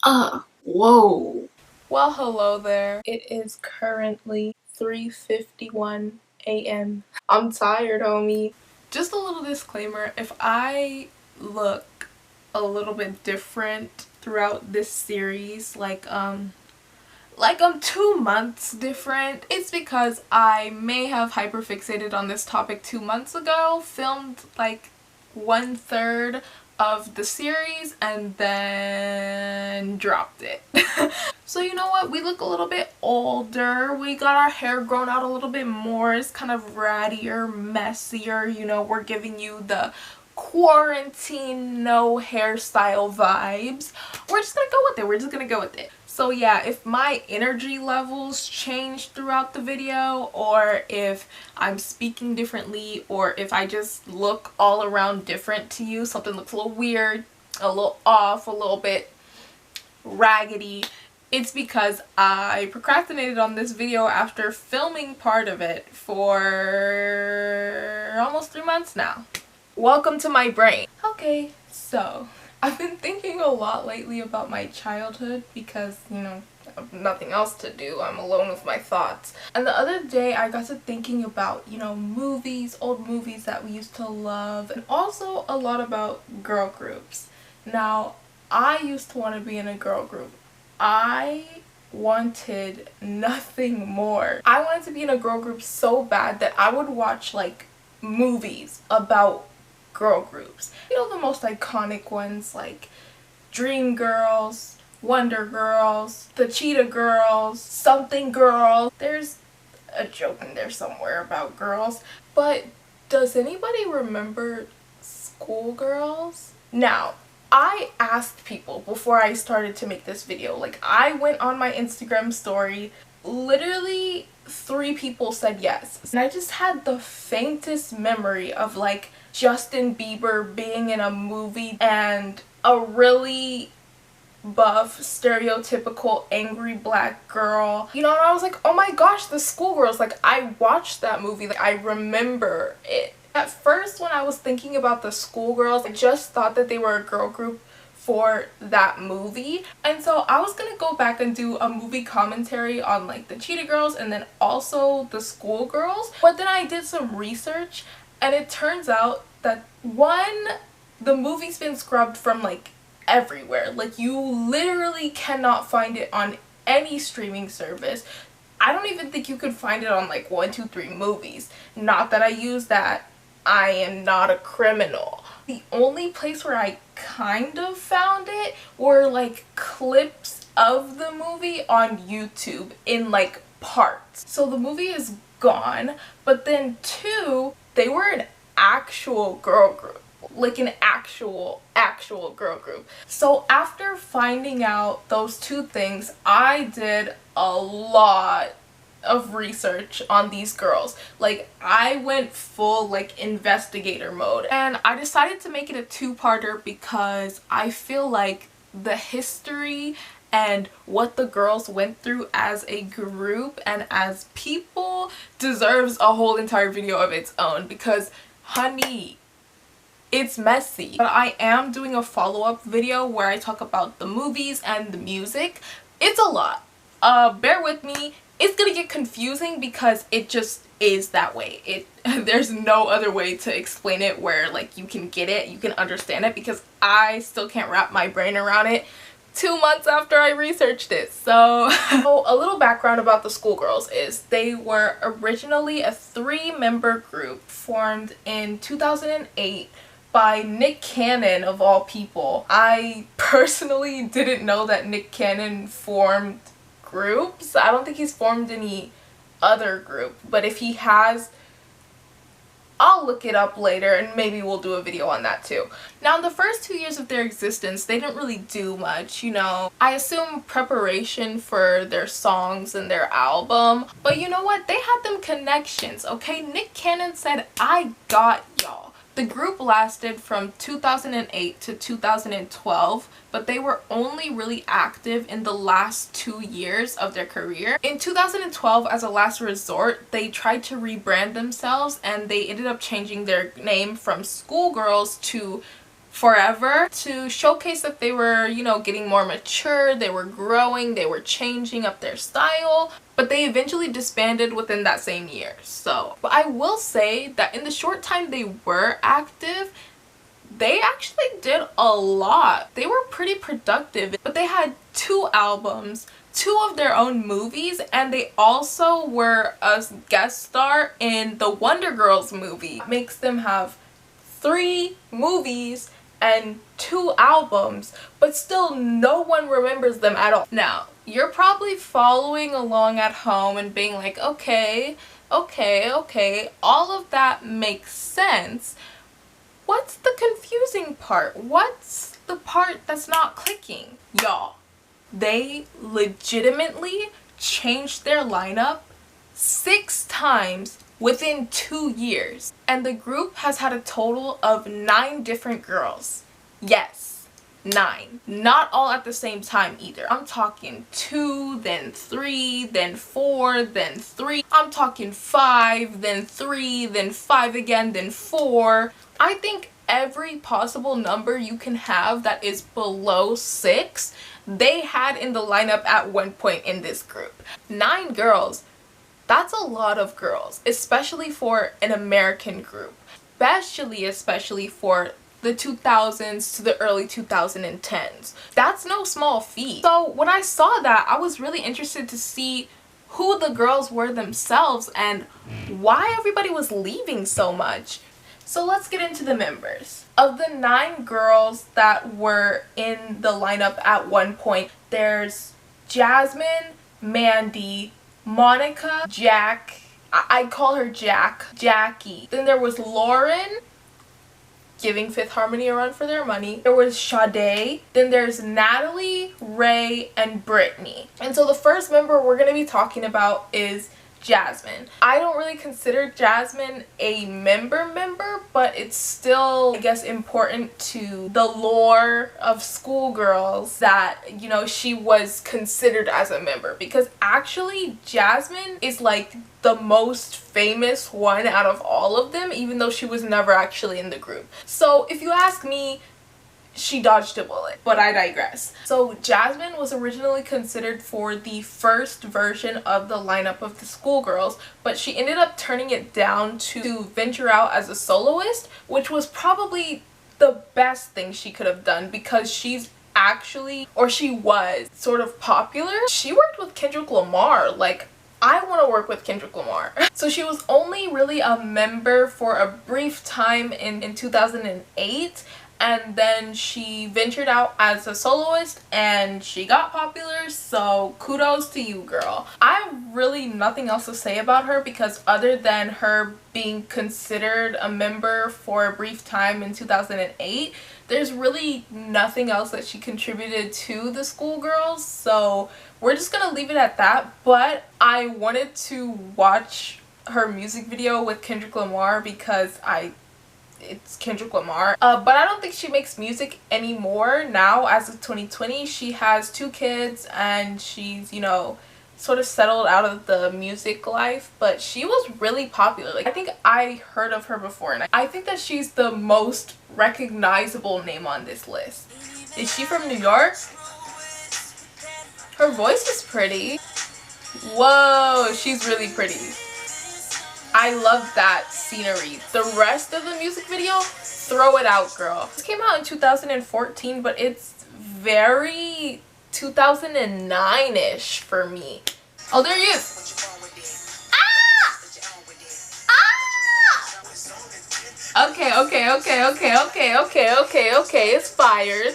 Whoa. Well, hello there. It is currently 3:51 a.m. I'm tired, homie. Just a little disclaimer, if I look a little bit different throughout this series, like I'm 2 months different, it's because I may have hyperfixated on this topic 2 months ago, filmed like 1/3 of the series and then dropped it. So you know what, we look a little bit older, we got our hair grown out a little bit more, it's kind of rattier, messier, you know, we're giving you the quarantine no hairstyle vibes. We're just gonna go with it. So yeah, if my energy levels change throughout the video, or if I'm speaking differently, or if I just look all around different to you, something looks a little weird, a little off, a little bit raggedy, it's because I procrastinated on this video after filming part of it for almost 3 months now. Welcome to my brain. Okay, so I've been thinking a lot lately about my childhood because, you know, I have nothing else to do. I'm alone with my thoughts. And the other day I got to thinking about, you know, movies, old movies that we used to love, and also a lot about girl groups. Now, I used to want to be in a girl group. I wanted nothing more. I wanted to be in a girl group so bad that I would watch like movies about girl groups. You know, the most iconic ones like Dream Girls, Wonder Girls, the Cheetah Girls, Something Girls. There's a joke in there somewhere about girls. But does anybody remember Schoolgirls? Now, I asked people before I started to make this video. Like, I went on my Instagram story, literally 3 people said yes. And I just had the faintest memory of like Justin Bieber being in a movie and a really buff, stereotypical, angry black girl. You know, and I was like, oh my gosh, the Schoolgirls. Like, I watched that movie. Like, I remember it. At first, when I was thinking about the Schoolgirls, I just thought that they were a girl group for that movie. And so I was gonna go back and do a movie commentary on like the Cheetah Girls and then also the Schoolgirls. But then I did some research and it turns out that the movie's been scrubbed from like everywhere. Like, you literally cannot find it on any streaming service. I don't even think you could find it on like 123 Movies. Not that I use that. I am not a criminal. The only place where I kind of found it were like clips of the movie on YouTube in like parts. So the movie is gone, but then 2, they were an actual girl group. Like an actual girl group. So after finding out those 2 things, I did a lot of research on these girls. Like, I went full like investigator mode and I decided to make it a 2-parter because I feel like the history and what the girls went through as a group and as people deserves a whole entire video of its own because, honey, it's messy. But I am doing a follow-up video where I talk about the movies and the music. It's a lot. Bear with me. It's gonna get confusing because it just is that way. There's no other way to explain it where like you can get it, you can understand it, because I still can't wrap my brain around it 2 months after I researched it. So a little background about the Schoolgirls is they were originally a 3-member group formed in 2008 by Nick Cannon of all people. I personally didn't know that Nick Cannon formed groups. I don't think he's formed any other group, but if he has, I'll look it up later and maybe we'll do a video on that too. Now, in the first 2 years of their existence, they didn't really do much, you know. I assume preparation for their songs and their album, but you know what? They had them connections, okay? Nick Cannon said, I got y'all. The group lasted from 2008 to 2012, but they were only really active in the last 2 years of their career. In 2012, as a last resort, they tried to rebrand themselves and they ended up changing their name from Schoolgirls to forever to showcase that they were, you know, getting more mature, they were growing, they were changing up their style, but they eventually disbanded within that same year. So, but I will say that in the short time they were active, they actually did a lot. They were pretty productive, but they had 2 albums, 2 of their own movies, and they also were a guest star in the Wonder Girls movie. It makes them have 3 movies and 2 albums, but still no one remembers them at all. Now, you're probably following along at home and being like, okay, all of that makes sense. What's the confusing part? What's the part that's not clicking? Y'all, they legitimately changed their lineup 6 times within 2 years. And the group has had a total of 9 different girls. Yes, 9. Not all at the same time either. I'm talking 2, then 3, then 4, then 3. I'm talking 5, then 3, then 5 again, then 4. I think every possible number you can have that is below 6, they had in the lineup at one point in this group. 9 girls. That's a lot of girls, especially for an American group. Especially for the 2000s to the early 2010s. That's no small feat. So when I saw that, I was really interested to see who the girls were themselves and why everybody was leaving so much. So let's get into the members. Of the 9 girls that were in the lineup at one point, there's Jasmine, Mandy, Monica, Jacque, I call her Jacque, Jackie. Then there was Lauren, giving Fifth Harmony a run for their money. There was Sade. Then there's Natalie, Ray, and Brittany. And so the first member we're going to be talking about is Jasmine. I don't really consider Jasmine a member, but it's still, I guess, important to the lore of schoolgirls that, you know, she was considered as a member, because actually Jasmine is like the most famous one out of all of them, even though she was never actually in the group. So if you ask me, she dodged a bullet, but I digress. So Jasmine was originally considered for the first version of the lineup of the schoolgirls, but she ended up turning it down to venture out as a soloist, which was probably the best thing she could have done, because she's actually, or she was, sort of popular. She worked with Kendrick Lamar. Like, I want to work with Kendrick Lamar. So she was only really a member for a brief time in 2008. And then she ventured out as a soloist and she got popular, so kudos to you, girl. I have really nothing else to say about her, because other than her being considered a member for a brief time in 2008, there's really nothing else that she contributed to the schoolgirls, so we're just gonna leave it at that. But I wanted to watch her music video with Kendrick Lamar because it's Kendrick Lamar, but I don't think she makes music anymore now. As of 2020, she has 2 kids and she's, you know, sort of settled out of the music life, but she was really popular. Like, I think I heard of her before, and I think that she's the most recognizable name on this list. Is she from New York? Her voice is pretty. Whoa, she's really pretty. I love that scenery. The rest of the music video, throw it out, girl. This came out in 2014, but it's very 2009-ish for me. Oh, there he is. Ah! Ah! Okay. It's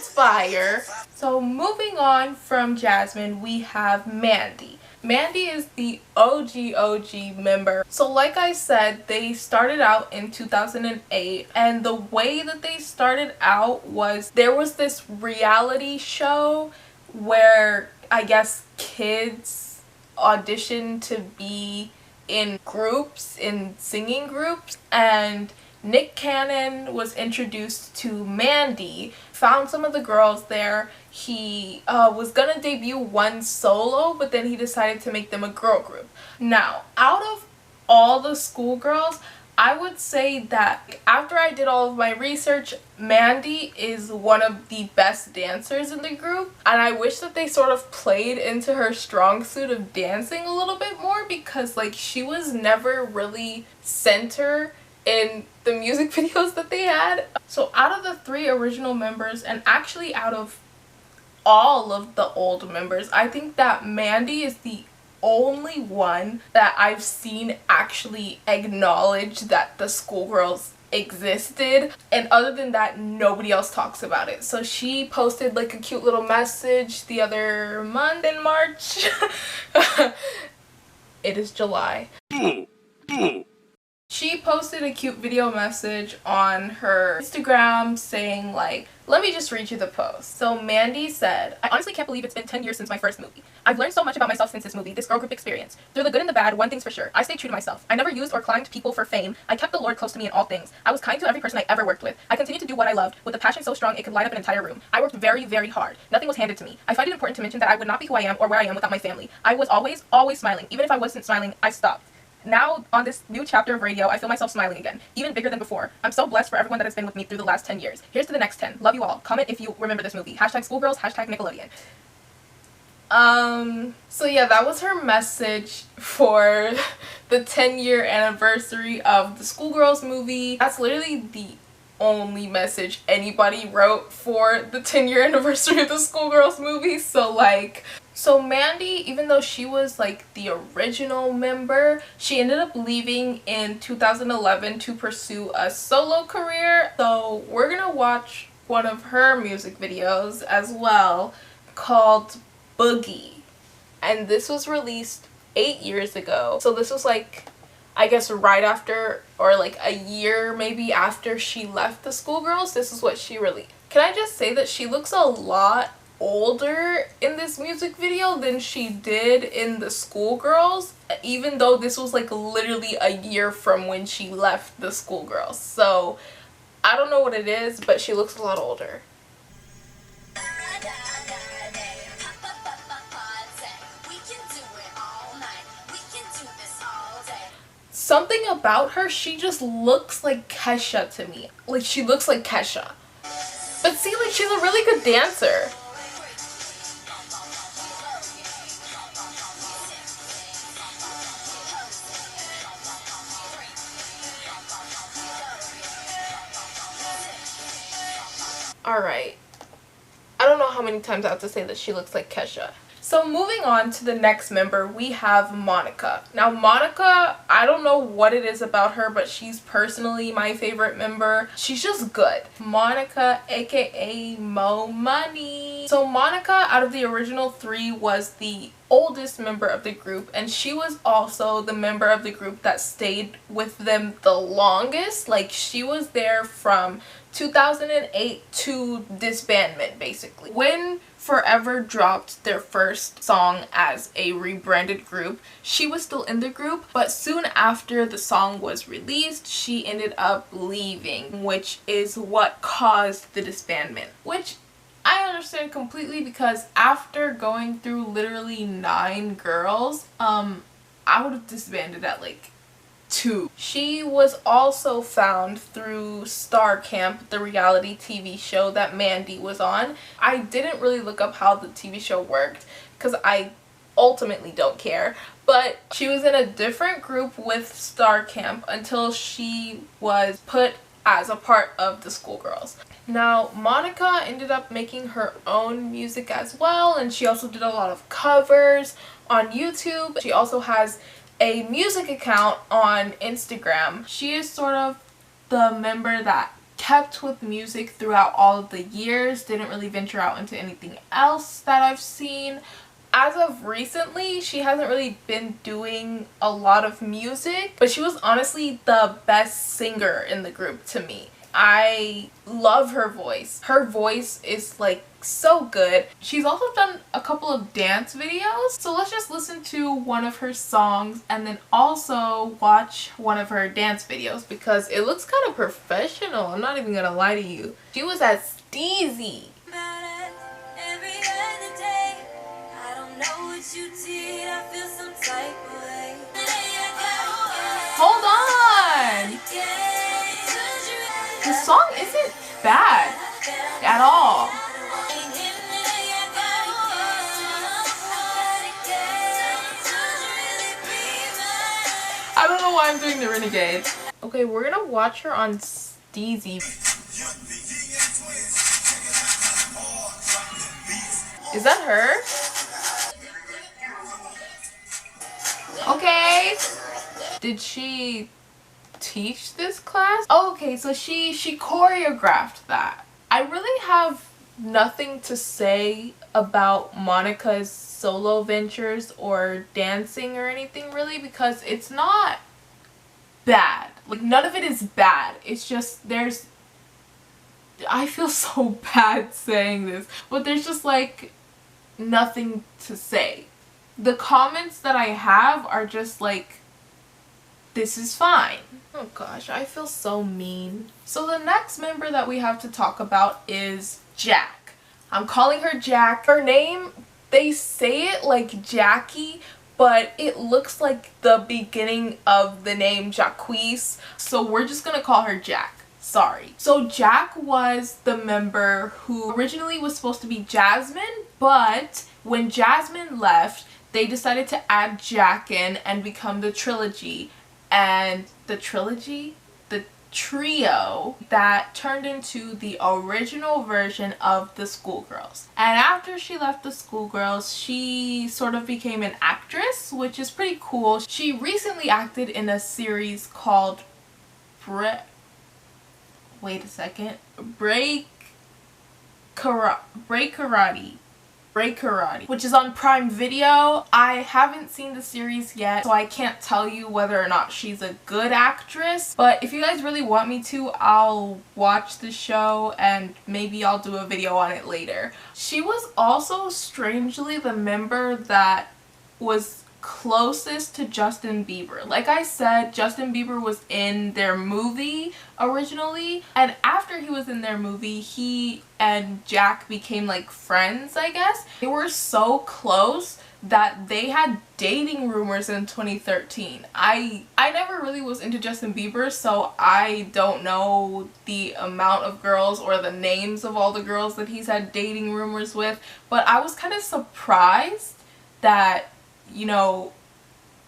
fire. So moving on from Jasmine, we have Mandy. Mandy is the OG member. So like I said, they started out in 2008, and the way that they started out was there was this reality show where I guess kids auditioned to be in groups, in singing groups, and Nick Cannon was introduced to Mandy, found some of the girls there. He was gonna debut one solo, but then he decided to make them a girl group. Now, out of all the schoolgirls, I would say that after I did all of my research, Mandy is one of the best dancers in the group, and I wish that they sort of played into her strong suit of dancing a little bit more, because like she was never really center in the music videos that they had. So out of the 3 original members, and actually out of all of the old members, I think that Mandy is the only one that I've seen actually acknowledge that the schoolgirls existed, and other than that nobody else talks about it. So she posted like a cute little message the other month in March. It is July. She posted a cute video message on her Instagram saying like, let me just read you the post. So Mandy said, I honestly can't believe it's been 10 years since my first movie. I've learned so much about myself since this movie, this girl group experience. Through the good and the bad, one thing's for sure. I stayed true to myself. I never used or climbed people for fame. I kept the Lord close to me in all things. I was kind to every person I ever worked with. I continued to do what I loved with a passion so strong it could light up an entire room. I worked very, very hard. Nothing was handed to me. I find it important to mention that I would not be who I am or where I am without my family. I was always, always smiling. Even if I wasn't smiling, I stopped. Now, on this new chapter of radio, I feel myself smiling again, even bigger than before. I'm so blessed for everyone that has been with me through the last 10 years. Here's to the next 10. Love you all. Comment if you remember this movie. Hashtag schoolgirls, hashtag Nickelodeon. So yeah, that was her message for the 10-year anniversary of the Schoolgirls movie. That's literally the only message anybody wrote for the 10-year anniversary of the Schoolgirls movie. So Mandy, even though she was like the original member, she ended up leaving in 2011 to pursue a solo career. So we're gonna watch one of her music videos as well, called Boogie. And this was released 8 years ago. So this was like, I guess right after, or like a year maybe after she left the Schoolgirls. This is what she released. Can I just say that she looks a lot older in this music video than she did in the Schoolgirls, even though this was like literally a year from when she left the Schoolgirls. So I don't know what it is, but she looks a lot older. Something about her, she just looks like Kesha to me. Like, she looks like Kesha. But see, like, she's a really good dancer. Alright. I don't know how many times I have to say that she looks like Kesha. So moving on to the next member, we have Monica. Now Monica, I don't know what it is about her, but she's personally my favorite member. She's just good. Monica, aka Mo Money. So Monica, out of the original 3, was the oldest member of the group, and she was also the member of the group that stayed with them the longest. Like, she was there from 2008 to disbandment, basically. When Forever dropped their first song as a rebranded group, she was still in the group, but soon after the song was released, she ended up leaving, which is what caused the disbandment. Which I understand completely, because after going through literally 9 girls, I would have disbanded at like 2. She was also found through Star Camp, the reality TV show that Mandy was on. I didn't really look up how the TV show worked because I ultimately don't care, but she was in a different group with Star Camp until she was put as a part of the Schoolgirls. Now Monica ended up making her own music as well, and she also did a lot of covers on YouTube. She also has a music account on Instagram. She is sort of the member that kept with music throughout all of the years, didn't really venture out into anything else that I've seen. As of recently, she hasn't really been doing a lot of music, but she was honestly the best singer in the group to me. I love her voice. Her voice is like so good. She's also done a couple of dance videos, so let's just listen to one of her songs and then also watch one of her dance videos because it looks kind of professional. I'm not even gonna lie to you. She was at Steezy. Hold on! on. The song isn't bad at all. I don't know why I'm doing the renegade. Okay, we're gonna watch her on Steezy. Is that her? Okay. Did she teach this class? Oh, okay, so she choreographed that. I really have nothing to say about Monica's solo ventures or dancing or anything really, because it's not bad. Like, none of it is bad. It's just I feel so bad saying this, but there's just like nothing to say. The comments that I have are just like, this is fine. Oh gosh, I feel so mean. So the next member that we have to talk about is Jacque. I'm calling her Jacque. Her name, they say it like Jackie, but it looks like the beginning of the name Jacquees, so we're just gonna call her Jacque. Sorry. So Jacque was the member who originally was supposed to be Jasmine, but when Jasmine left, they decided to add Jacque in and become the trilogy. And the trio that turned into the original version of the Schoolgirls. And after she left the Schoolgirls, she sort of became an actress, which is pretty cool. She recently acted in a series called Break Karate, which is on Prime Video. I haven't seen the series yet, so I can't tell you whether or not she's a good actress, but if you guys really want me to, I'll watch the show and maybe I'll do a video on it later. She was also strangely the member that was closest to Justin Bieber. Like I said, Justin Bieber was in their movie originally, and after he was in their movie, he and Jacque became like friends, I guess. They were so close that they had dating rumors in 2013. I never really was into Justin Bieber, so I don't know the amount of girls or the names of all the girls that he's had dating rumors with, but I was kind of surprised that, you know,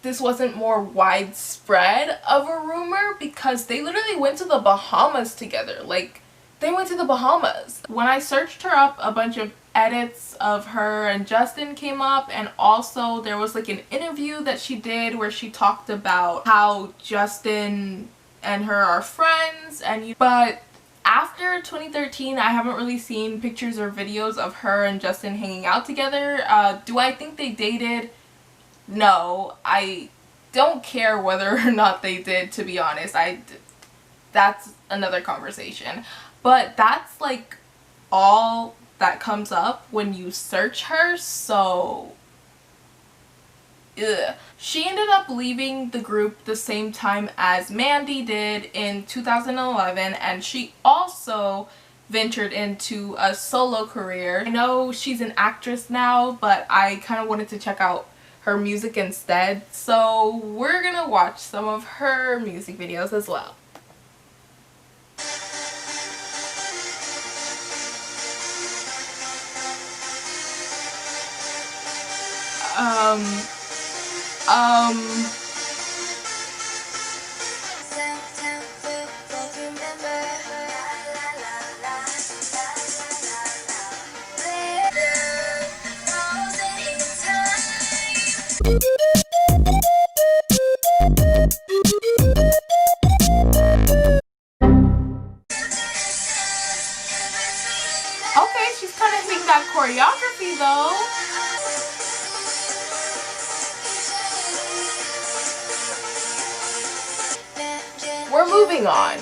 this wasn't more widespread of a rumor, because they literally went to the Bahamas together. Like, they went to the Bahamas. When I searched her up, a bunch of edits of her and Justin came up, and also there was like an interview that she did where she talked about how Justin and her are friends, but after 2013, I haven't really seen pictures or videos of her and Justin hanging out together. Do I think they dated? No, I don't care whether or not they did, to be honest. That's another conversation. But that's like all that comes up when you search her, so ugh. She ended up leaving the group the same time as Mandy did in 2011, and she also ventured into a solo career. I know she's an actress now, but I kind of wanted to check out her music instead, so we're gonna watch some of her music videos as well. Okay, she's kind of hitting that choreography though. We're moving on.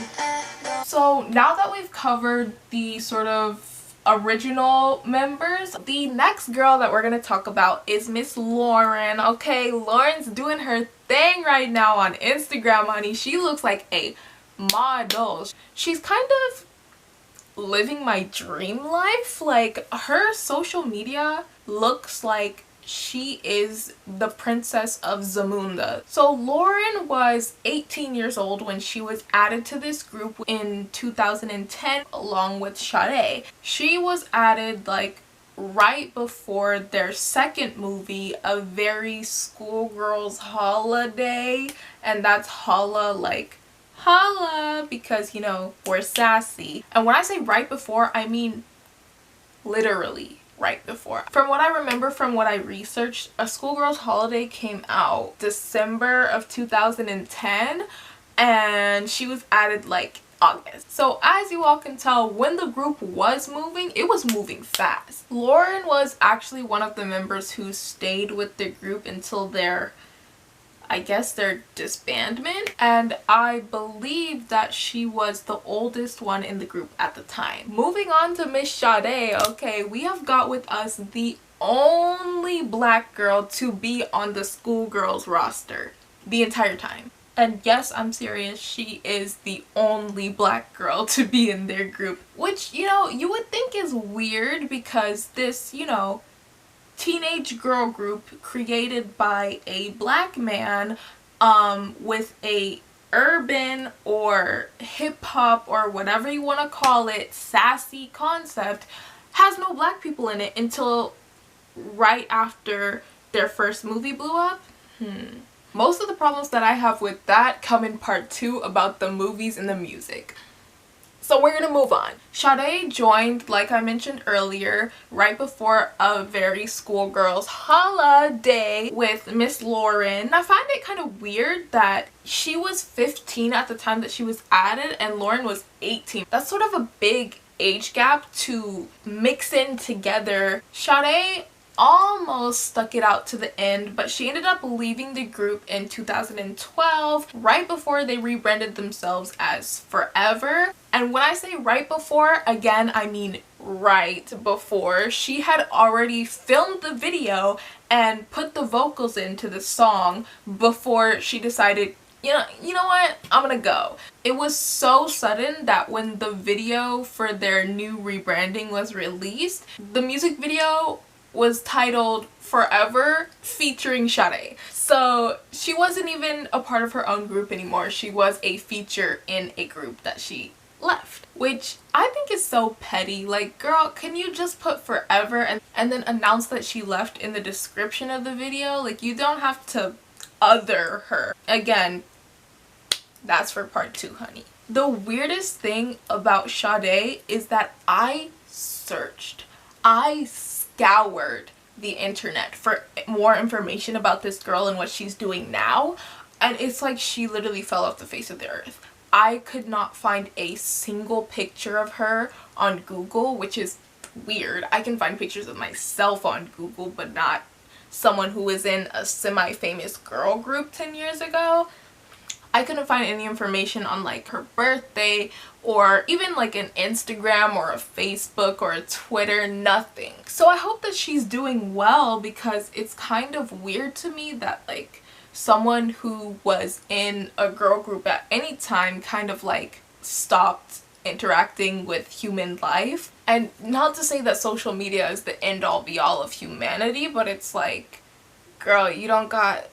So now that we've covered the sort of original members, the next girl that we're going to talk about is Miss Lauren. Okay, Lauren's doing her thing right now on Instagram, honey. She looks like a model. She's kind of living my dream life. Like, her social media looks like she is the princess of Zamunda. So Lauren was 18 years old when she was added to this group in 2010 along with Sade. She was added like right before their second movie, A Very Schoolgirl's Holiday, and that's holla like holla because, you know, we're sassy. And when I say right before, I mean literally right before. From what I remember, from what I researched, A Schoolgirl's Holiday came out December of 2010 and she was added like August. So as you all can tell, when the group was moving, it was moving fast. Lauren was actually one of the members who stayed with the group until their, I guess, their disbandment, and I believe that she was the oldest one in the group at the time. Moving on to Miss Sade, okay, we have got with us the only black girl to be on the Schoolgirls roster the entire time. And yes, I'm serious, she is the only black girl to be in their group, which, you know, you would think is weird because this, you know, teenage girl group created by a black man with a urban or hip-hop or whatever you want to call it sassy concept has no black people in it until right after their first movie blew up. Most of the problems that I have with that come in part 2 about the movies and the music. So we're gonna move on. Sade joined, like I mentioned earlier, right before A Very Schoolgirl's Holiday with Miss Lauren. I find it kind of weird that she was 15 at the time that she was added and Lauren was 18. That's sort of a big age gap to mix in together. Sade almost stuck it out to the end, but she ended up leaving the group in 2012, right before they rebranded themselves as Forever. And when I say right before, again, I mean right before. She had already filmed the video and put the vocals into the song before she decided, you know what, I'm gonna go. It was so sudden that when the video for their new rebranding was released, the music video was titled Forever featuring Sade. So she wasn't even a part of her own group anymore. She was a feature in a group that she left, which I think is so petty. Like, girl, can you just put Forever and then announce that she left in the description of the video? Like, you don't have to other her. Again, that's for part 2, honey. The weirdest thing about Sade is that I scoured the internet for more information about this girl and what she's doing now, and it's like she literally fell off the face of the earth. I could not find a single picture of her on Google, which is weird. I can find pictures of myself on Google, but not someone who was in a semi-famous girl group 10 years ago. I couldn't find any information on like her birthday or even like an Instagram or a Facebook or a Twitter, nothing. So I hope that she's doing well, because it's kind of weird to me that like someone who was in a girl group at any time kind of like stopped interacting with human life. And not to say that social media is the end all be all of humanity, but it's like, girl, you don't got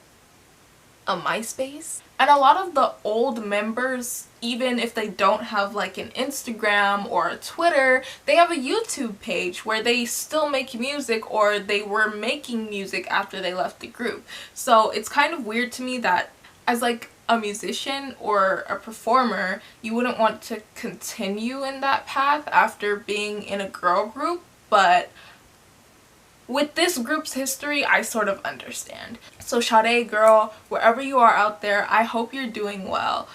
a MySpace? And a lot of the old members, even if they don't have like an Instagram or a Twitter, they have a YouTube page where they still make music, or they were making music after they left the group. So it's kind of weird to me that as like a musician or a performer, you wouldn't want to continue in that path after being in a girl group, but with this group's history, I sort of understand. So Sade, girl, wherever you are out there, I hope you're doing well,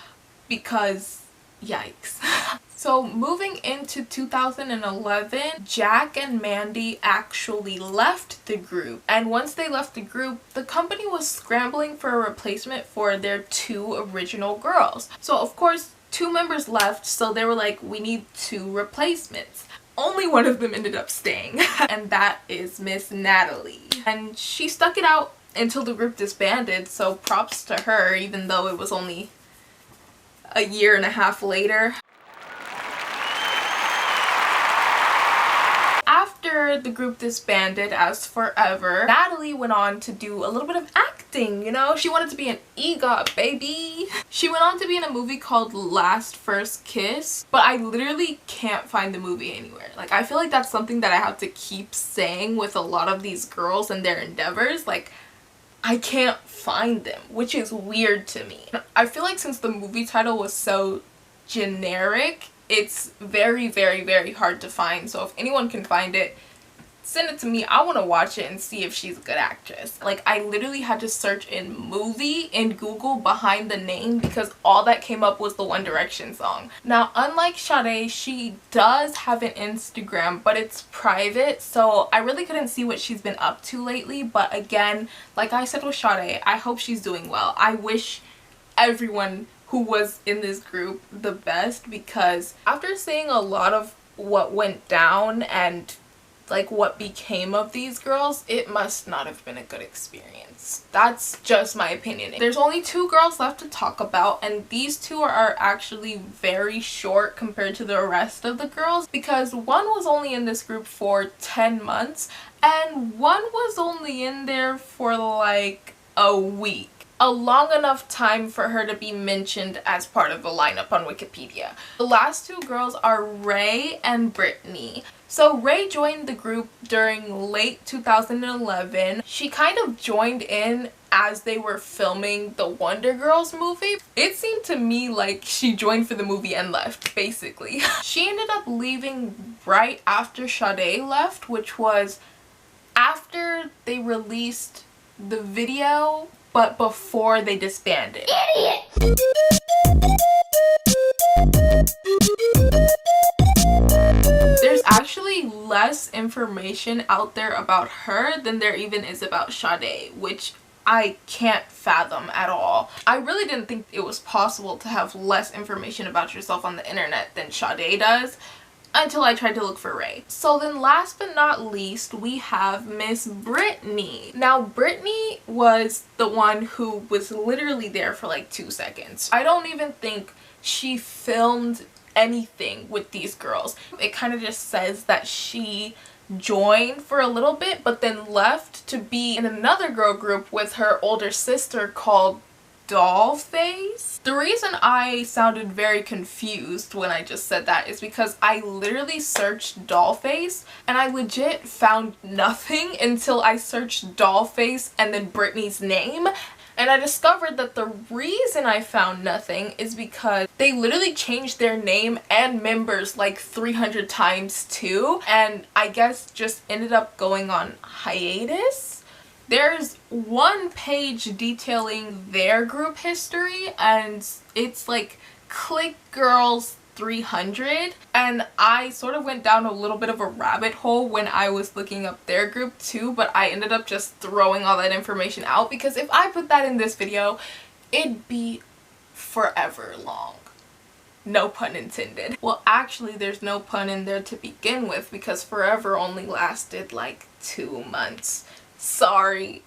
because yikes. So moving into 2011, Jacque and Mandy actually left the group. And once they left the group, the company was scrambling for a replacement for their 2 original girls. So of course, 2 members left, so they were like, we need 2 replacements. Only one of them ended up staying, and that is Miss Natalie. And she stuck it out until the group disbanded, so props to her, even though it was only a year and a half later. After after the group disbanded as Forever, Natalie went on to do a little bit of acting, you know? She wanted to be an EGOT, baby. She went on to be in a movie called Last First Kiss, but I literally can't find the movie anywhere. Like, I feel like that's something that I have to keep saying with a lot of these girls and their endeavors. Like, I can't find them, which is weird to me. I feel like since the movie title was so generic, it's very, very, very hard to find. So if anyone can find it, send it to me. I want to watch it and see if she's a good actress. Like, I literally had to search in movie in Google behind the name because all that came up was the One Direction song. Now, unlike Sade, she does have an Instagram, but it's private, so I really couldn't see what she's been up to lately. But again, like I said with Sade, I hope she's doing well. I wish everyone who was in this group the best, because after seeing a lot of what went down and like what became of these girls, it must not have been a good experience. That's just my opinion. There's only 2 girls left to talk about, and these 2 are actually very short compared to the rest of the girls, because one was only in this group for 10 months and one was only in there for like a week. A long enough time for her to be mentioned as part of the lineup on Wikipedia. The last 2 girls are Ray and Brittany. So Ray joined the group during late 2011. She kind of joined in as they were filming the Wonder Girls movie. It seemed to me like she joined for the movie and left, basically. She ended up leaving right after Sade left, which was after they released the video, but before they disbanded. Idiot! There's actually less information out there about her than there even is about Sade, which I can't fathom at all. I really didn't think it was possible to have less information about yourself on the internet than Sade does, until I tried to look for Ray. So then last but not least, we have Miss Brittany. Now, Brittany was the one who was literally there for like 2 seconds. I don't even think she filmed anything with these girls. It kind of just says that she joined for a little bit but then left to be in another girl group with her older sister called Dollface. The reason I sounded very confused when I just said that is because I literally searched Dollface and I legit found nothing until I searched Dollface and then Brittany's name. And I discovered that the reason I found nothing is because they literally changed their name and members like 300 times too, and I guess just ended up going on hiatus. There's one page detailing their group history and it's like Click Girls 300, and I sort of went down a little bit of a rabbit hole when I was looking up their group too, but I ended up just throwing all that information out because if I put that in this video, it'd be forever long. No pun intended. Well, actually there's no pun in there to begin with because Forever only lasted like 2 months. Sorry.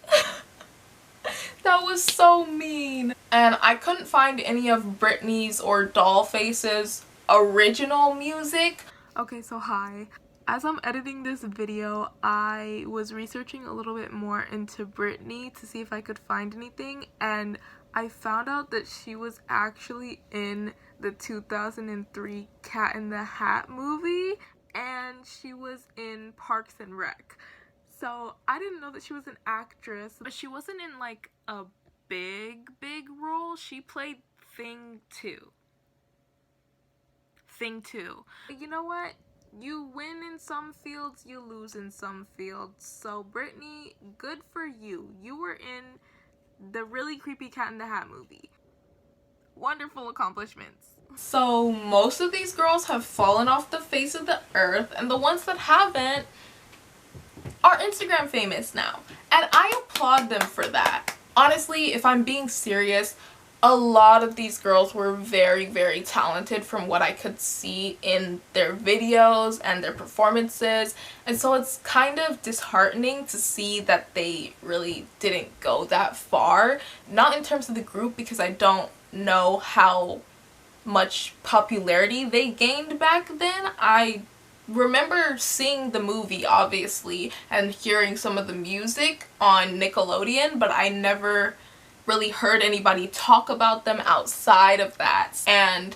That was so mean. And I couldn't find any of Brittany's or Dollface's original music. Okay, so hi. As I'm editing this video, I was researching a little bit more into Brittany to see if I could find anything, and I found out that she was actually in the 2003 Cat in the Hat movie, and she was in Parks and Rec. So I didn't know that she was an actress, but she wasn't in like a big role. She played Thing 2. You know what? You win in some fields, you lose in some fields. So Brittany, good for you. You were in the really creepy Cat in the Hat movie. Wonderful accomplishments. So most of these girls have fallen off the face of the earth, and the ones that haven't are Instagram famous now, and I applaud them for that. Honestly, if I'm being serious, a lot of these girls were very, very talented from what I could see in their videos and their performances, and so it's kind of disheartening to see that they really didn't go that far. Not in terms of the group, because I don't know how much popularity they gained back then. I remember seeing the movie, obviously, and hearing some of the music on Nickelodeon, but I never really heard anybody talk about them outside of that. And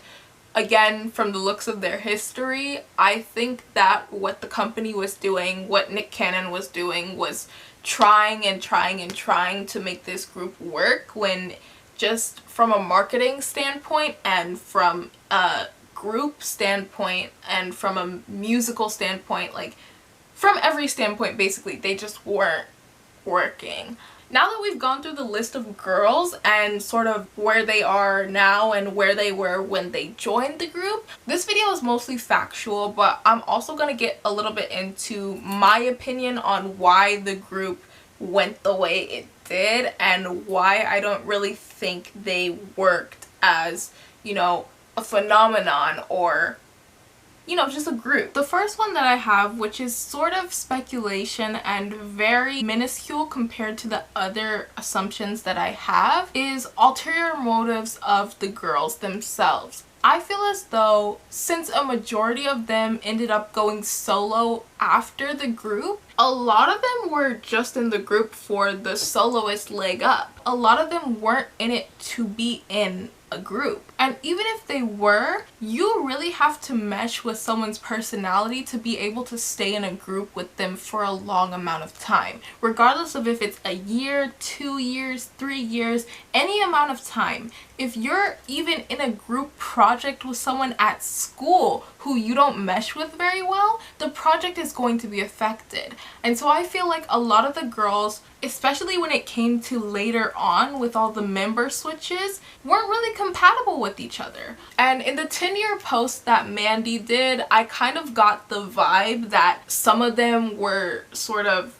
again, from the looks of their history, I think that what the company was doing, what Nick Cannon was doing, was trying and trying and trying to make this group work, when just from a marketing standpoint and from a group standpoint and from a musical standpoint, like from every standpoint basically, they just weren't working. Now that we've gone through the list of girls and sort of where they are now and where they were when they joined the group, this video is mostly factual, but I'm also going to get a little bit into my opinion on why the group went the way it did and why I don't really think they worked as, you know, a phenomenon or, you know, just a group. The first one that I have, which is sort of speculation and very minuscule compared to the other assumptions that I have, is ulterior motives of the girls themselves. I feel as though since a majority of them ended up going solo after the group, a lot of them were just in the group for the soloist leg up. A lot of them weren't in it to be in a group. And even if they were, you really have to mesh with someone's personality to be able to stay in a group with them for a long amount of time. Regardless of if it's a year, 2 years, 3 years, any amount of time. If you're even in a group project with someone at school who you don't mesh with very well, the project is going to be affected. And so I feel like a lot of the girls, especially when it came to later on with all the member switches, weren't really compatible with each other. And in the 10-year post that Mandy did, I kind of got the vibe that some of them were sort of,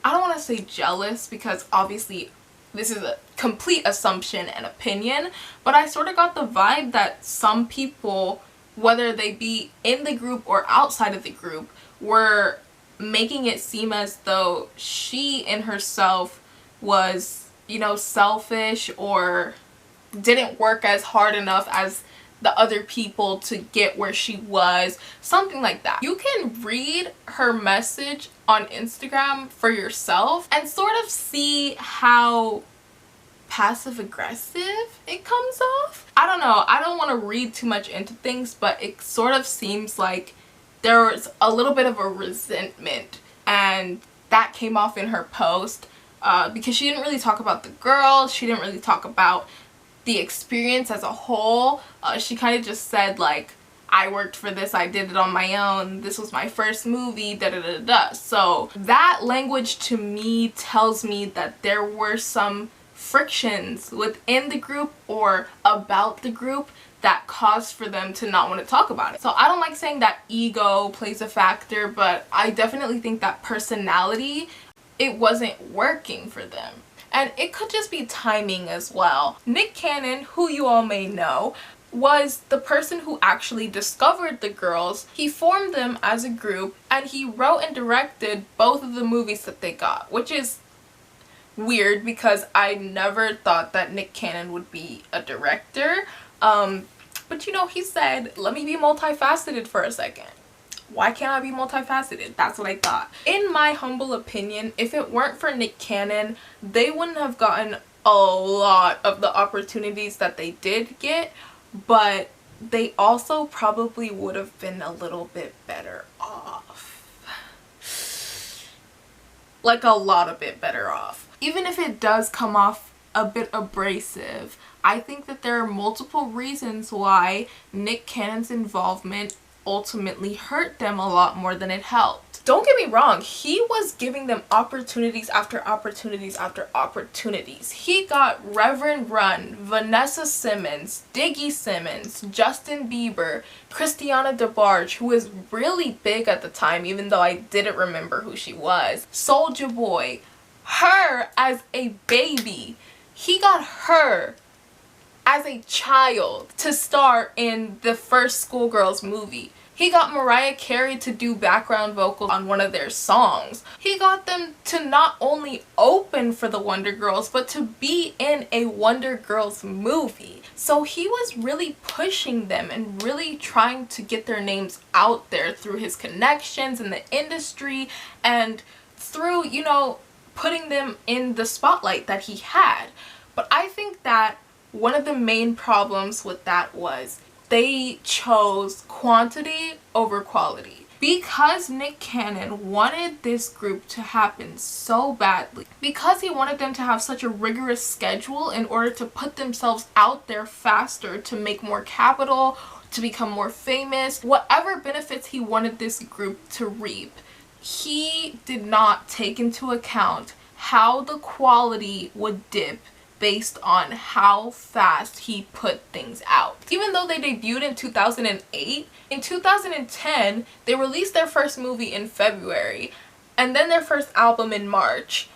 I don't want to say jealous because obviously this is a complete assumption and opinion, but I sort of got the vibe that some people, whether they be in the group or outside of the group, were making it seem as though she in herself was, you know, selfish or didn't work as hard enough as the other people to get where she was, something like that. You can read her message on Instagram for yourself and sort of see how passive aggressive it comes off. I don't know, I don't want to read too much into things, but it sort of seems like there was a little bit of a resentment, and that came off in her post because she didn't really talk about the girls, she didn't really talk about the experience as a whole. She kind of just said like, I worked for this, I did it on my own, this was my first movie, da da da da. So that language to me tells me that there were some frictions within the group or about the group that caused for them to not want to talk about it. So I don't like saying that ego plays a factor, but I definitely think that personality, it wasn't working for them. And it could just be timing as well. Nick Cannon, who you all may know, was the person who actually discovered the girls. He formed them as a group and he wrote and directed both of the movies that they got, which is weird because I never thought that Nick Cannon would be a director. But you know, he said, let me be multifaceted for a second. Why can't I be multifaceted? That's what I thought. In my humble opinion, if it weren't for Nick Cannon, they wouldn't have gotten a lot of the opportunities that they did get, but they also probably would have been a little bit better off. Like a lot of bit better off. Even if it does come off a bit abrasive, I think that there are multiple reasons why Nick Cannon's involvement ultimately hurt them a lot more than it helped. Don't get me wrong, he was giving them opportunities after opportunities after opportunities. He got Reverend Run, Vanessa Simmons, Diggy Simmons, Justin Bieber, Christiana DeBarge, who was really big at the time even though I didn't remember who she was, Soulja Boy, her as a baby. He got her as a child to star in the first Schoolgirls movie. He got Mariah Carey to do background vocals on one of their songs. He got them to not only open for the Wonder Girls, but to be in a Wonder Girls movie. So he was really pushing them and really trying to get their names out there through his connections in the industry and through, you know, putting them in the spotlight that he had. But I think that one of the main problems with that was they chose quantity over quality. Because Nick Cannon wanted this group to happen so badly, because he wanted them to have such a rigorous schedule in order to put themselves out there faster, to make more capital, to become more famous, whatever benefits he wanted this group to reap, he did not take into account how the quality would dip based on how fast he put things out. Even though they debuted in 2008, in 2010 they released their first movie in February, and then their first album in March,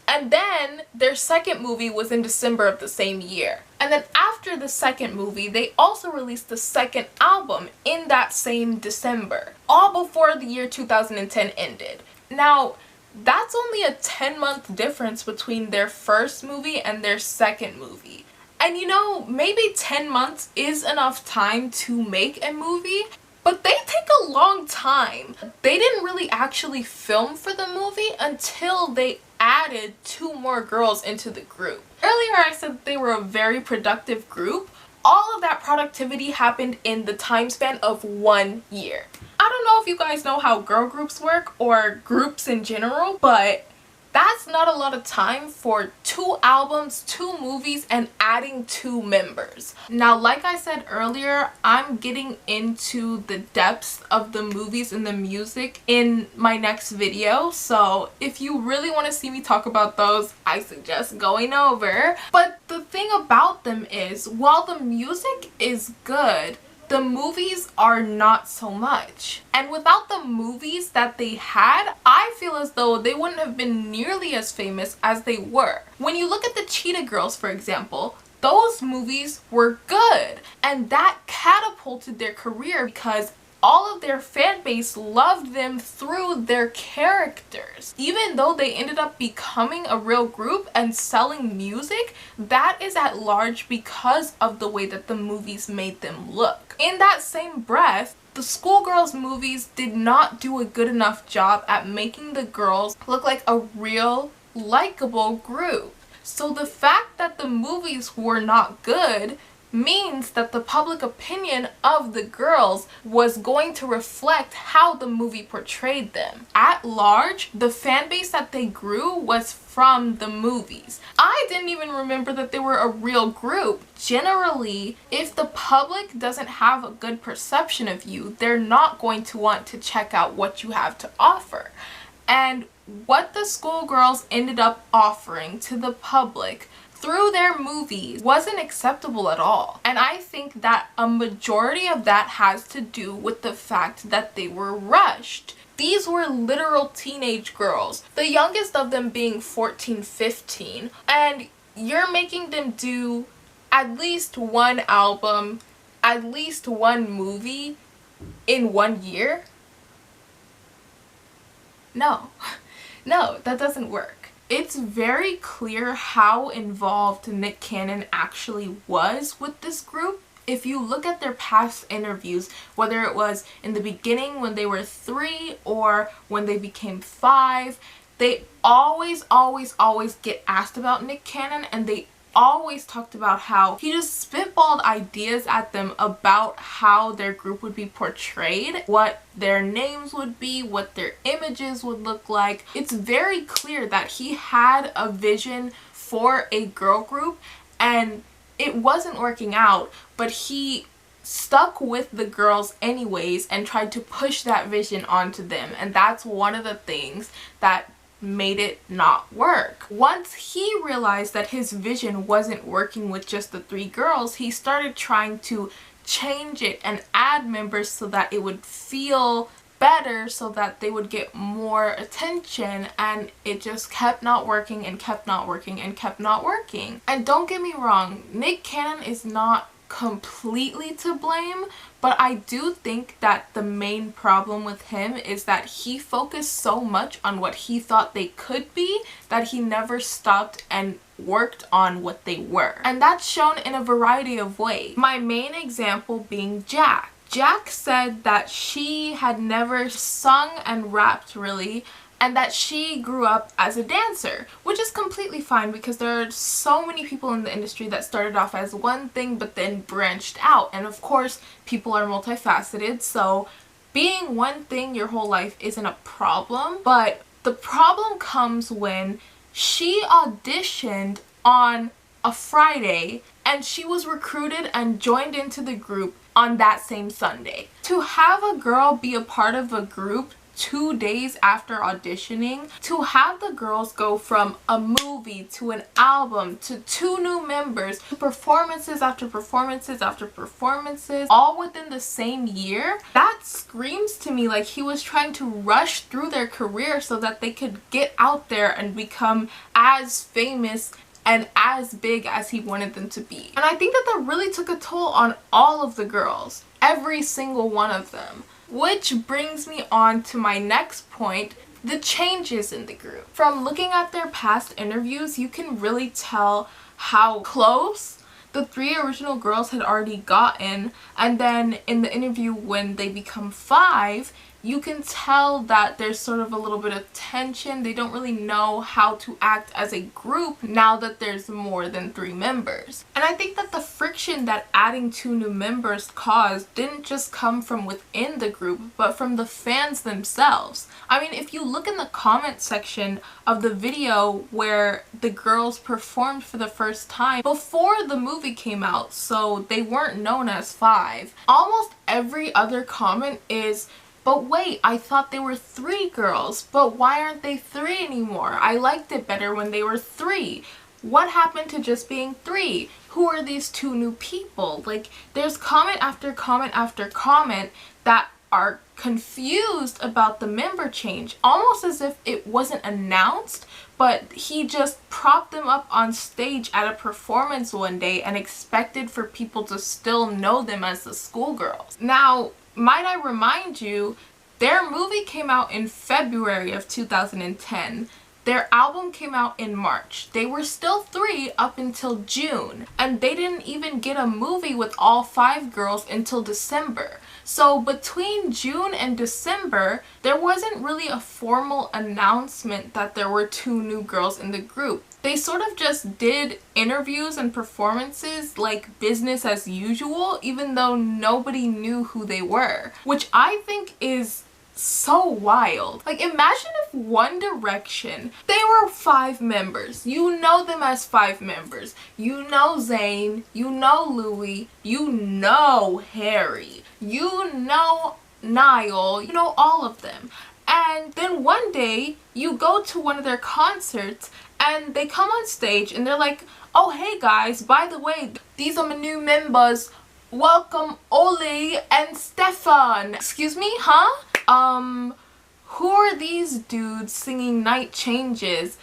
and then their second movie was in December of the same year. And then after the second movie, they also released the second album in that same December, all before the year 2010 ended. Now, that's only a 10-month difference between their first movie and their second movie. And you know, maybe 10 months is enough time to make a movie, but they take a long time. They didn't really actually film for the movie until they added 2 more girls into the group. Earlier I said they were a very productive group. All of that productivity happened in the time span of 1 year. I don't know if you guys know how girl groups work or groups in general, but that's not a lot of time for 2 albums, 2 movies, and adding 2 members. Now, like I said earlier, I'm getting into the depths of the movies and the music in my next video. So if you really want to see me talk about those, I suggest going over. But the thing about them is, while the music is good, the movies are not so much. And without the movies that they had, I feel as though they wouldn't have been nearly as famous as they were. When you look at the Cheetah Girls, for example, those movies were good, and that catapulted their career because all of their fan base loved them through their characters. Even though they ended up becoming a real group and selling music, that is at large because of the way that the movies made them look. In that same breath, the Schoolgirls movies did not do a good enough job at making the girls look like a real, likable group. So the fact that the movies were not good means that the public opinion of the girls was going to reflect how the movie portrayed them. At large, the fan base that they grew was from the movies. I didn't even remember that they were a real group. Generally, if the public doesn't have a good perception of you, they're not going to want to check out what you have to offer. And what the Schoolgirls ended up offering to the public through their movies wasn't acceptable at all. And I think that a majority of that has to do with the fact that they were rushed. These were literal teenage girls, the youngest of them being 14, 15, and you're making them do at least 1 album, at least 1 movie in 1 year? No, no, that doesn't work. It's very clear how involved Nick Cannon actually was with this group. If you look at their past interviews, whether it was in the beginning when they were 3 or when they became 5, they always get asked about Nick Cannon, and they always talked about how he just spitballed ideas at them about how their group would be portrayed, what their names would be, what their images would look like. It's very clear that he had a vision for a girl group and it wasn't working out, but he stuck with the girls anyways and tried to push that vision onto them, and that's one of the things that made it not work. Once he realized that his vision wasn't working with just the 3 girls, he started trying to change it and add members so that it would feel better, so that they would get more attention, and it just kept not working and kept not working and kept not working. And don't get me wrong, Nick Cannon is not completely to blame, but I do think that the main problem with him is that he focused so much on what he thought they could be that he never stopped and worked on what they were. And that's shown in a variety of ways. My main example being Jacque. Jacque said that she had never sung and rapped really, and that she grew up as a dancer, which is completely fine because there are so many people in the industry that started off as one thing but then branched out. And of course, people are multifaceted, so being one thing your whole life isn't a problem. But the problem comes when she auditioned on a Friday and she was recruited and joined into the group on that same Sunday. To have a girl be a part of a group 2 days after auditioning, to have the girls go from a movie to an album to 2 new members, performances after performances after performances, all within the same year, that screams to me like he was trying to rush through their career so that they could get out there and become as famous and as big as he wanted them to be. And I think that that really took a toll on all of the girls, every single one of them. Which brings me on to my next point, the changes in the group. From looking at their past interviews, you can really tell how close the 3 original girls had already gotten, and then in the interview when they become 5, you can tell that there's sort of a little bit of tension. They don't really know how to act as a group now that there's more than 3 members. And I think that the friction that adding 2 new members caused didn't just come from within the group, but from the fans themselves. I mean, if you look in the comment section of the video where the girls performed for the first time before the movie came out, so they weren't known as 5, almost every other comment is, "But wait, I thought they were 3 girls, but why aren't they 3 anymore? I liked it better when they were 3. What happened to just being 3? Who are these 2 new people?" Like, there's comment after comment after comment that are confused about the member change, almost as if it wasn't announced, but he just propped them up on stage at a performance one day and expected for people to still know them as the schoolgirls. Now, might I remind you, their movie came out in February of 2010. Their album came out in March. They were still 3 up until June, and they didn't even get a movie with all 5 girls until December. So between June and December, there wasn't really a formal announcement that there were 2 new girls in the group. They sort of just did interviews and performances like business as usual, even though nobody knew who they were, which I think is so wild. Like, imagine if One Direction, they were 5 members. You know them as 5 members. You know Zayn, you know Louis, you know Harry, you know Niall, you know all of them. And then one day you go to one of their concerts and they come on stage and they're like, "Oh, hey guys, by the way, these are my new members. Welcome Oli and Stefan." Excuse me, huh? Who are these dudes singing Night Changes?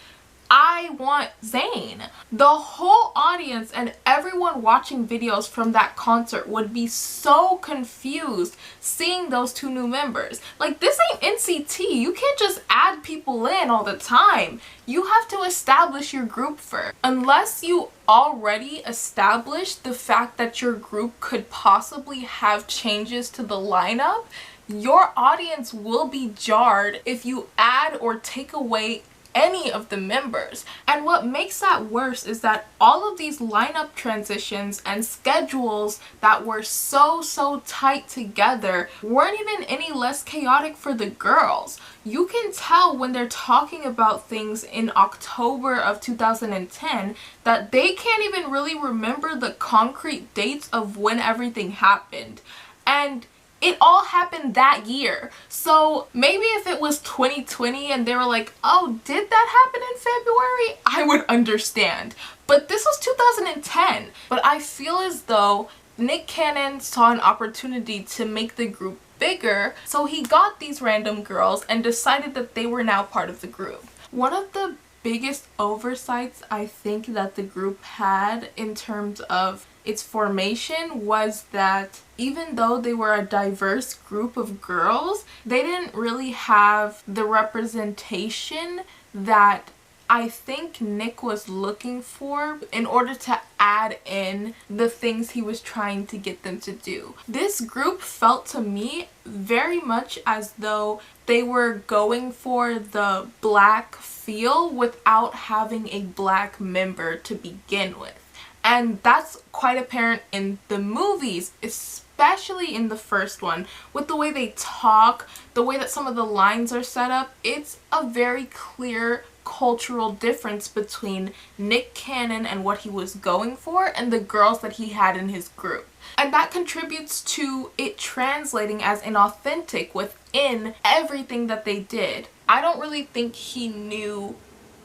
I want Zayn. The whole audience and everyone watching videos from that concert would be so confused seeing those 2 new members. Like, this ain't NCT. You can't just add people in all the time. You have to establish your group first. Unless you already established the fact that your group could possibly have changes to the lineup, your audience will be jarred if you add or take away any of the members. And what makes that worse is that all of these lineup transitions and schedules that were so tight together weren't even any less chaotic for the girls. You can tell when they're talking about things in October of 2010 that they can't even really remember the concrete dates of when everything happened. And it all happened that year. So maybe if it was 2020 and they were like, "Oh, did that happen in February?" I would understand. But this was 2010. But I feel as though Nick Cannon saw an opportunity to make the group bigger, so he got these random girls and decided that they were now part of the group. One of the biggest oversights I think that the group had in terms of its formation was that even though they were a diverse group of girls, they didn't really have the representation that I think Nick was looking for in order to add in the things he was trying to get them to do. This group felt to me very much as though they were going for the black feel without having a black member to begin with. And that's quite apparent in the movies, especially in the first one, with the way they talk, the way that some of the lines are set up. It's a very clear cultural difference between Nick Cannon and what he was going for and the girls that he had in his group. And that contributes to it translating as inauthentic within everything that they did. I don't really think he knew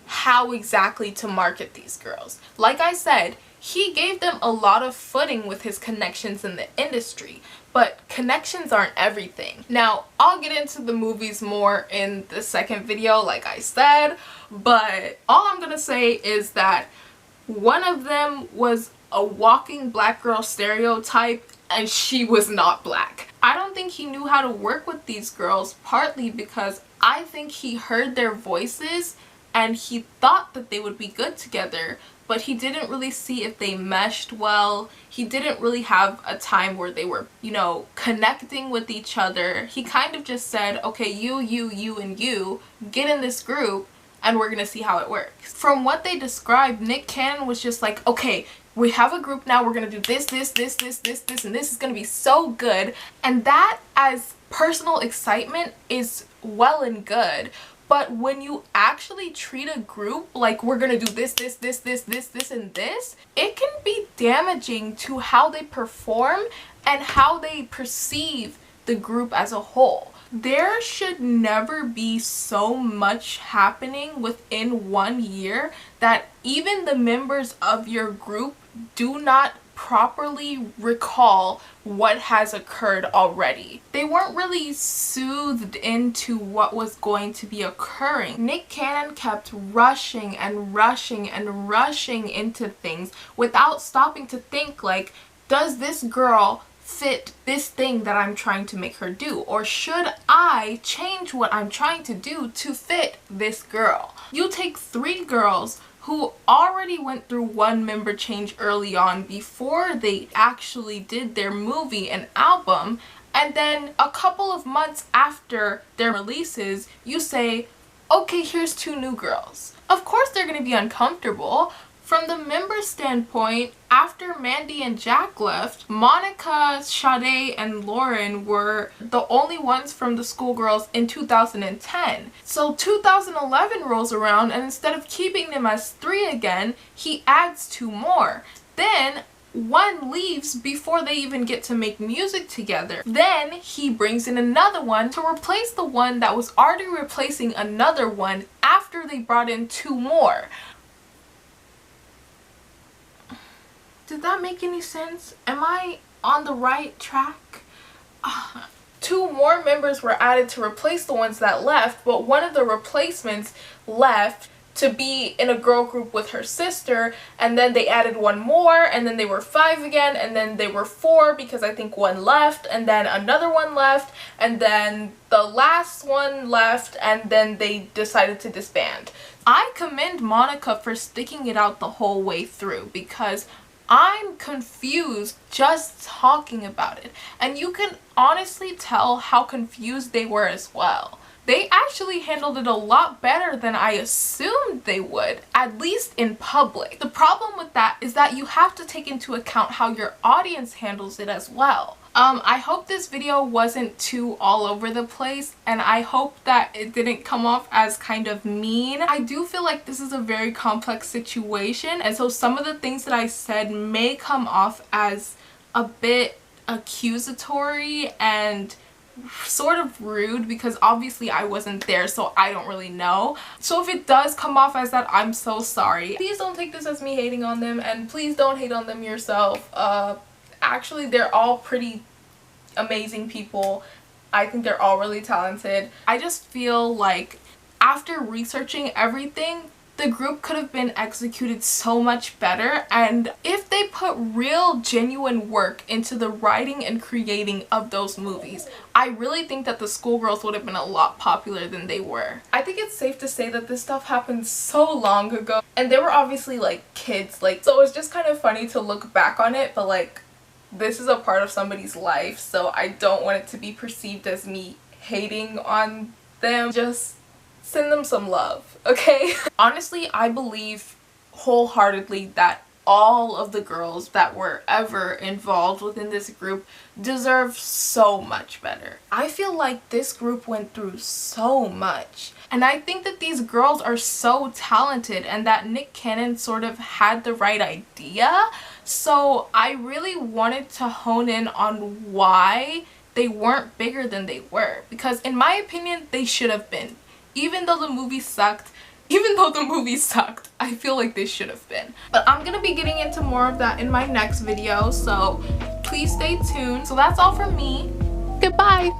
how exactly to market these girls. Like I said, he gave them a lot of footing with his connections in the industry, but connections aren't everything. Now, I'll get into the movies more in the second video, like I said, but all I'm gonna say is that one of them was a walking black girl stereotype, and she was not black. I don't think he knew how to work with these girls, partly because I think he heard their voices and he thought that they would be good together, but he didn't really see if they meshed well. He didn't really have a time where they were, you know, connecting with each other. He kind of just said, okay, you, and you, get in this group and we're gonna see how it works. From what they described, Nick Cannon was just like, okay, we have a group now, we're gonna do this, and this is gonna be so good. And that, as personal excitement, is well and good. But when you actually treat a group like we're gonna do this, and this, it can be damaging to how they perform and how they perceive the group as a whole. There should never be so much happening within 1 year that even the members of your group do not properly recall what has occurred already. They weren't really soothed into what was going to be occurring. Nick Cannon kept rushing into things without stopping to think, like, does this girl fit this thing that I'm trying to make her do? Or should I change what I'm trying to do to fit this girl? You take 3 girls who already went through one member change early on before they actually did their movie and album, and then a couple of months after their releases, you say, okay, here's 2 new girls. Of course they're gonna be uncomfortable. From the member standpoint, after Mandy and Jacque left, Monica, Sade, and Lauren were the only ones from the schoolgirls in 2010. So 2011 rolls around, and instead of keeping them as 3 again, he adds 2 more. Then one leaves before they even get to make music together. Then he brings in another one to replace the one that was already replacing another one after they brought in 2 more. Did that make any sense? Am I on the right track? 2 more members were added to replace the ones that left, but one of the replacements left to be in a girl group with her sister, and then they added 1 more, and then they were 5 again, and then they were 4 because I think 1 left, and then another 1 left, and then the last one left, and then they decided to disband. I commend Monica for sticking it out the whole way through, because I'm confused just talking about it, and you can honestly tell how confused they were as well. They actually handled it a lot better than I assumed they would, at least in public. The problem with that is that you have to take into account how your audience handles it as well. I hope this video wasn't too all over the place, and I hope that it didn't come off as kind of mean. I do feel like this is a very complex situation, and so some of the things that I said may come off as a bit accusatory and sort of rude, because obviously I wasn't there, so I don't really know. So if it does come off as that, I'm so sorry. Please don't take this as me hating on them, and please don't hate on them yourself. Actually, they're all pretty amazing people. I think they're all really talented. I just feel like after researching everything, the group could have been executed so much better, and if they put real genuine work into the writing and creating of those movies, I really think that the Schoolgirls would have been a lot popular than they were. I think it's safe to say that this stuff happened so long ago, and they were obviously like kids, like, so it's just kind of funny to look back on it, but like, this is a part of somebody's life, so I don't want it to be perceived as me hating on them. Just send them some love, okay? Honestly, I believe wholeheartedly that all of the girls that were ever involved within this group deserve so much better. I feel like this group went through so much, and I think that these girls are so talented and that Nick Cannon sort of had the right idea. So I really wanted to hone in on why they weren't bigger than they were, because in my opinion they should have been. Even though the movie sucked, I feel like they should have been. But I'm gonna be getting into more of that in my next video, so please stay tuned. So that's all from me. Goodbye.